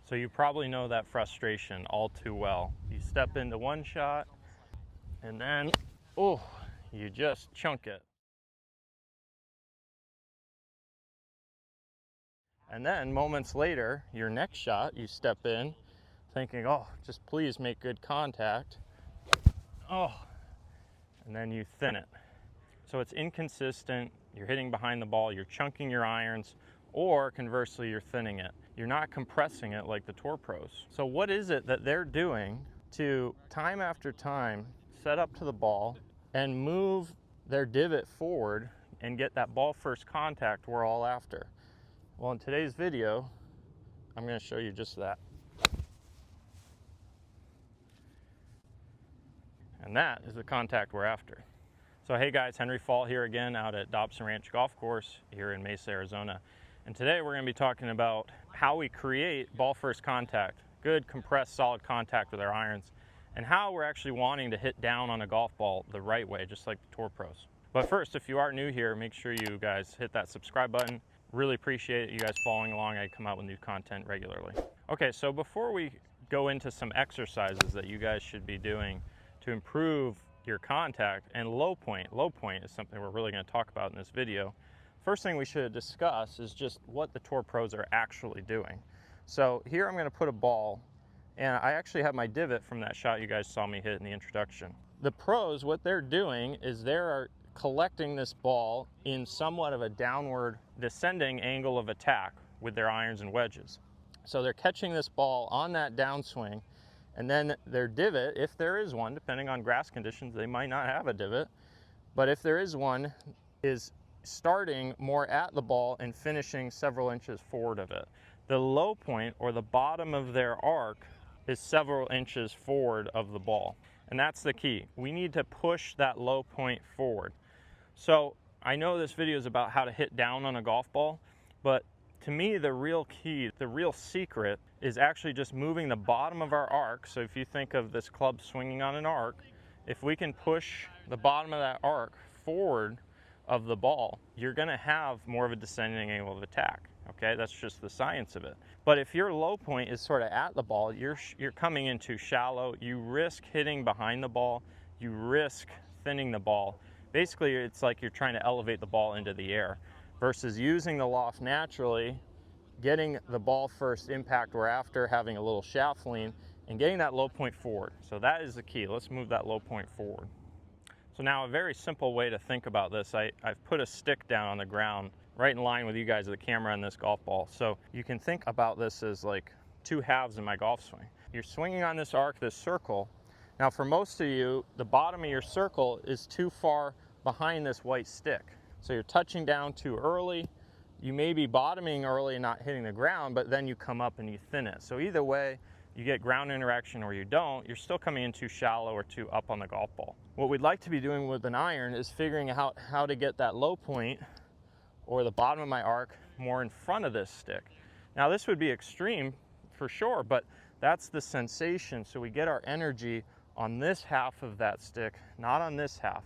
So you probably know that frustration all too well. You step into one shot and then, oh, you just chunk it. And then moments later, your next shot, you step in thinking, oh, just please make good contact. Oh, and then you thin it. So it's inconsistent. You're hitting behind the ball, you're chunking your irons, or conversely, you're thinning it. You're not compressing it like the tour pros. So what is it that they're doing to time after time set up to the ball and move their divot forward and get that ball first contact we're all after? Well, in today's video, I'm going to show you just that. And that is the contact we're after. So hey guys, Henry Fall here again out at Dobson Ranch Golf Course here in Mesa, Arizona. And today we're going to be talking about how we create ball first contact, good compressed solid contact with our irons, and how we're actually wanting to hit down on a golf ball the right way, just like the tour pros. But first, if you are new here, make sure you guys hit that subscribe button. Really appreciate you guys following along. I come out with new content regularly. Okay, so before we go into some exercises that you guys should be doing to improve your contact and low point is something we're really going to talk about in this video. First thing we should discuss is just what the tour pros are actually doing. So here I'm going to put a ball, and I actually have my divot from that shot you guys saw me hit in the introduction. The pros, what they're doing is they're collecting this ball in somewhat of a downward descending angle of attack with their irons and wedges. So they're catching this ball on that downswing, and then their divot, if there is one, depending on grass conditions, they might not have a divot, but if there is one, is starting more at the ball and finishing several inches forward of it. The low point, or the bottom of their arc, is several inches forward of the ball. And that's the key. We need to push that low point forward. So I know this video is about how to hit down on a golf ball, but to me, the real key, the real secret is actually just moving the bottom of our arc. So if you think of this club swinging on an arc, if we can push the bottom of that arc forward of the ball, you're going to have more of a descending angle of attack. Okay, that's just the science of it. But if your low point is sort of at the ball, you're coming in too shallow. You risk hitting behind the ball. You risk thinning the ball. Basically, it's like you're trying to elevate the ball into the air versus using the loft naturally, getting the ball first impact we're after, having a little shaft lean, and getting that low point forward. So that is the key. Let's move that low point forward. So now a very simple way to think about this, I've put a stick down on the ground right in line with you guys with the camera on this golf ball. So you can think about this as like two halves in my golf swing. You're swinging on this arc, this circle. Now for most of you, the bottom of your circle is too far behind this white stick. So you're touching down too early. You may be bottoming early and not hitting the ground, but then you come up and you thin it. So either way, you get ground interaction or you don't, you're still coming in too shallow or too up on the golf ball. What we'd like to be doing with an iron is figuring out how to get that low point or the bottom of my arc more in front of this stick. Now this would be extreme for sure, but that's the sensation. So we get our energy on this half of that stick, not on this half.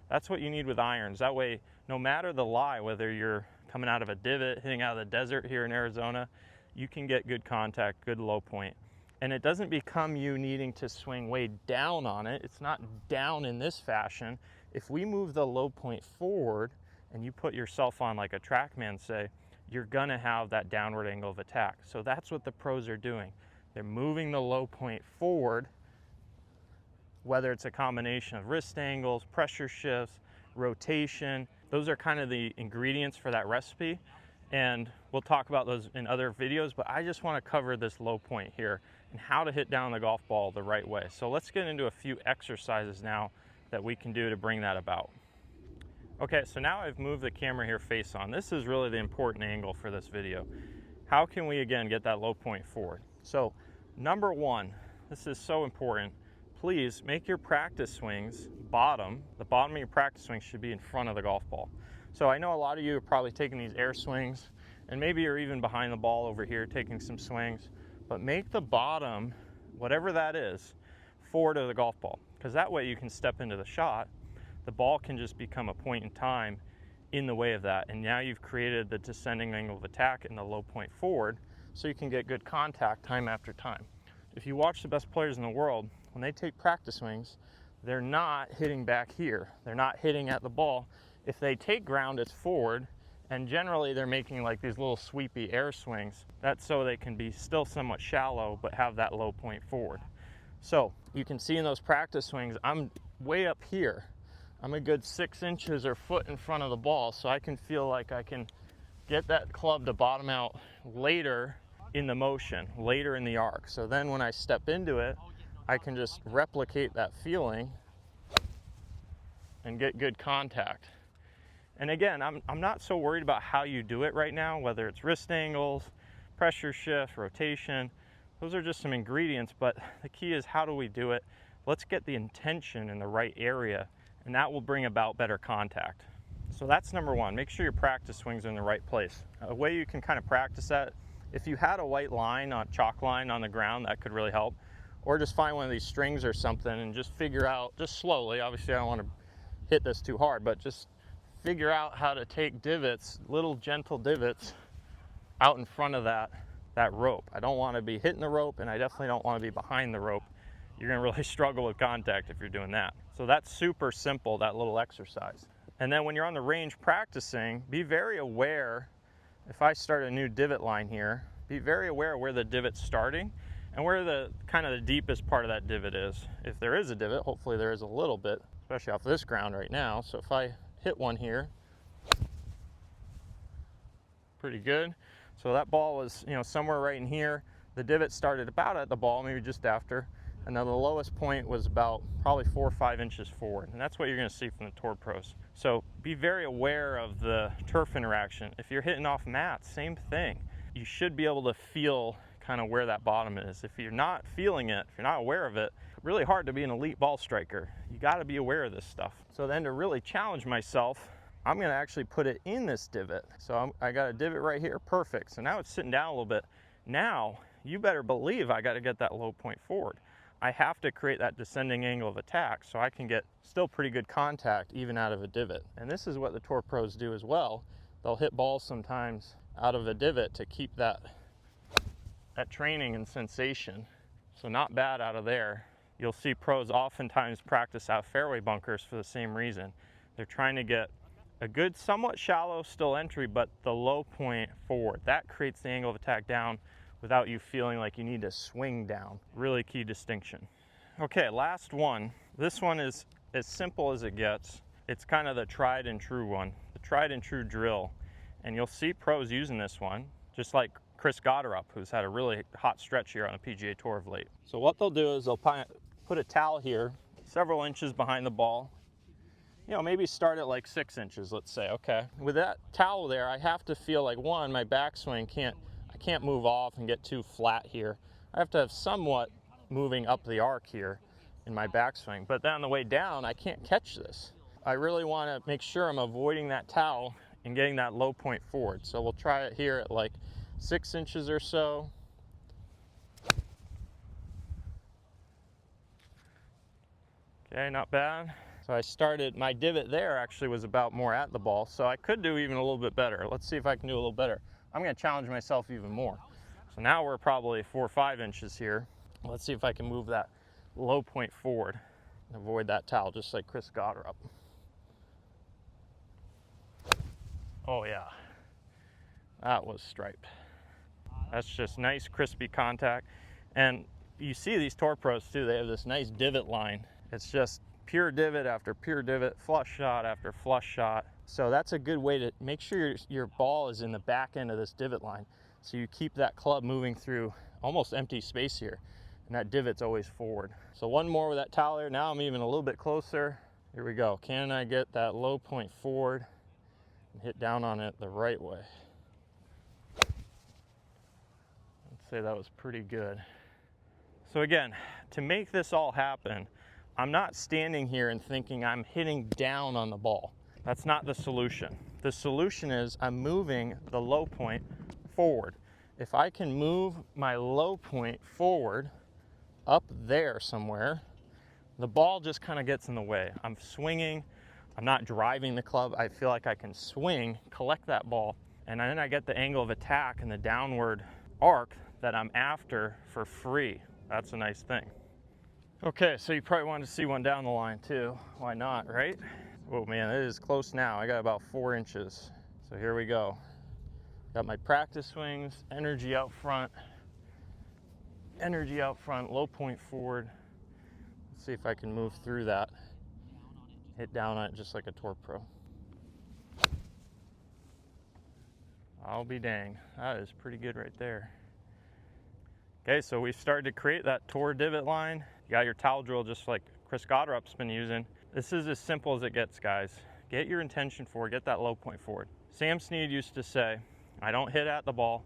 That's what you need with irons. That way, no matter the lie, whether you're coming out of a divot, hitting out of the desert here in Arizona, you can get good contact, good low point. And it doesn't become you needing to swing way down on it. It's not down in this fashion. If we move the low point forward and you put yourself on like a TrackMan, say, you're gonna have that downward angle of attack. So that's what the pros are doing. They're moving the low point forward, whether it's a combination of wrist angles, pressure shifts, rotation. Those are kind of the ingredients for that recipe. And we'll talk about those in other videos, but I just want to cover this low point here and how to hit down the golf ball the right way. So let's get into a few exercises now that we can do to bring that about. Okay, so now I've moved the camera here face on. This is really the important angle for this video. How can we, again, get that low point forward? So number one, this is so important. Please make your practice swings the bottom of your practice swing should be in front of the golf ball. So I know a lot of you are probably taking these air swings, and maybe you're even behind the ball over here taking some swings, but make the bottom, whatever that is, forward of the golf ball, because that way you can step into the shot. The ball can just become a point in time in the way of that, and now you've created the descending angle of attack and the low point forward. so you can get good contact time after time. If you watch the best players in the world, when they take practice swings, they're not hitting back here. They're not hitting at the ball. If they take ground, it's forward, and generally they're making like these little sweepy air swings. That's so they can be still somewhat shallow, but have that low point forward. So you can see in those practice swings, I'm way up here. I'm a good 6 inches or foot in front of the ball, so I can feel like I can get that club to bottom out later in the motion, later in the arc. So then when I step into it, I can just replicate that feeling and get good contact. And again, I'm not so worried about how you do it right now, whether it's wrist angles, pressure shift, rotation. Those are just some ingredients, but the key is, how do we do it? Let's get the intention in the right area, and that will bring about better contact. So that's number one. Make sure your practice swings are in the right place. A way you can kind of practice that, if you had a white line, chalk line on the ground, that could really help. Or just find one of these strings or something and just figure out, just slowly, obviously I don't want to hit this too hard, but just figure out how to take divots, little gentle divots, out in front of that rope. I don't want to be hitting the rope, and I definitely don't want to be behind the rope. You're going to really struggle with contact if you're doing that. So that's super simple, that little exercise. And then when you're on the range practicing, be very aware. If I start a new divot line here, be very aware of where the divot's starting and where the kind of the deepest part of that divot is. If there is a divot, hopefully there is a little bit, especially off this ground right now. So if I hit one here, pretty good. So that ball was, somewhere right in here. The divot started about at the ball, maybe just after. And then the lowest point was about probably 4 or 5 inches forward. And that's what you're going to see from the Tour Pros. So be very aware of the turf interaction. If you're hitting off mats, same thing. You should be able to feel kind of where that bottom is. If you're not feeling it, if you're not aware of it, it's really hard to be an elite ball striker. You got to be aware of this stuff. So then to really challenge myself, I'm going to actually put it in this divot. So I got a divot right here, perfect. So now it's sitting down a little bit. Now you better believe I got to get that low point forward. I have to create that descending angle of attack so I can get still pretty good contact even out of a divot. And this is what the Tour Pros do as well. They'll hit balls sometimes out of a divot to keep that training and sensation. So not bad out of there. You'll see pros oftentimes practice out fairway bunkers for the same reason. They're trying to get a good, somewhat shallow still entry, but the low point forward. That creates the angle of attack down without you feeling like you need to swing down. Really key distinction. Okay, last one. This one is as simple as it gets. It's kind of the tried and true one, the tried and true drill. And you'll see pros using this one, just like Chris Gotterup, who's had a really hot stretch here on the PGA Tour of late. So what they'll do is they'll put a towel here, several inches behind the ball. Maybe start at like 6 inches, let's say, okay. With that towel there, I have to feel like, one, my backswing I can't move off and get too flat here. I have to have somewhat moving up the arc here in my backswing. But then on the way down, I can't catch this. I really want to make sure I'm avoiding that towel and getting that low point forward. So we'll try it here at like 6 inches or so. Okay, not bad. So I started, my divot there actually was about more at the ball, so I could do even a little bit better. Let's see if I can do a little better. I'm going to challenge myself even more. So now we're probably 4 or 5 inches here. Let's see if I can move that low point forward and avoid that towel, just like Chris Gotterup. Oh yeah, that was striped. That's just nice crispy contact. And you see these Tour Pros too, they have this nice divot line. It's just pure divot after pure divot, flush shot after flush shot. So that's a good way to make sure your ball is in the back end of this divot line. So you keep that club moving through almost empty space here. And that divot's always forward. So one more with that towel there. Now I'm even a little bit closer. Here we go. Can I get that low point forward and hit down on it the right way? I'd say that was pretty good. So again, to make this all happen, I'm not standing here and thinking I'm hitting down on the ball. That's not the solution. The solution is I'm moving the low point forward. If I can move my low point forward up there somewhere, the ball just kind of gets in the way. I'm swinging, I'm not driving the club. I feel like I can swing, collect that ball, and then I get the angle of attack and the downward arc that I'm after for free. That's a nice thing. Okay, so you probably wanted to see one down the line too. Why not, right? Oh man, it is close now. I got about 4 inches. So here we go. Got my practice swings, energy out front, low point forward. Let's see if I can move through that. Hit down on it just like a tour pro. I'll be dang, that is pretty good right there. Okay, so we've started to create that tour divot line. You got your towel drill just like Chris Gotterup's been using. This is as simple as it gets, guys. Get your intention forward, get that low point forward. Sam Snead used to say, I don't hit at the ball,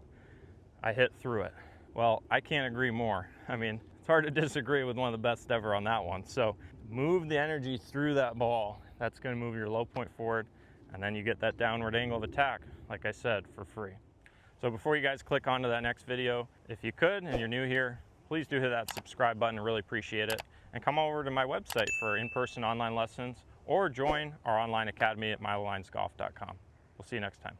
I hit through it. Well, I can't agree more. I mean, it's hard to disagree with one of the best ever on that one. So move the energy through that ball. That's gonna move your low point forward, and then you get that downward angle of attack, like I said, for free. So before you guys click on to that next video, if you could, and you're new here, please do hit that subscribe button. I really appreciate it. And come over to my website for in-person online lessons, or join our online academy at milolinesgolf.com. We'll see you next time.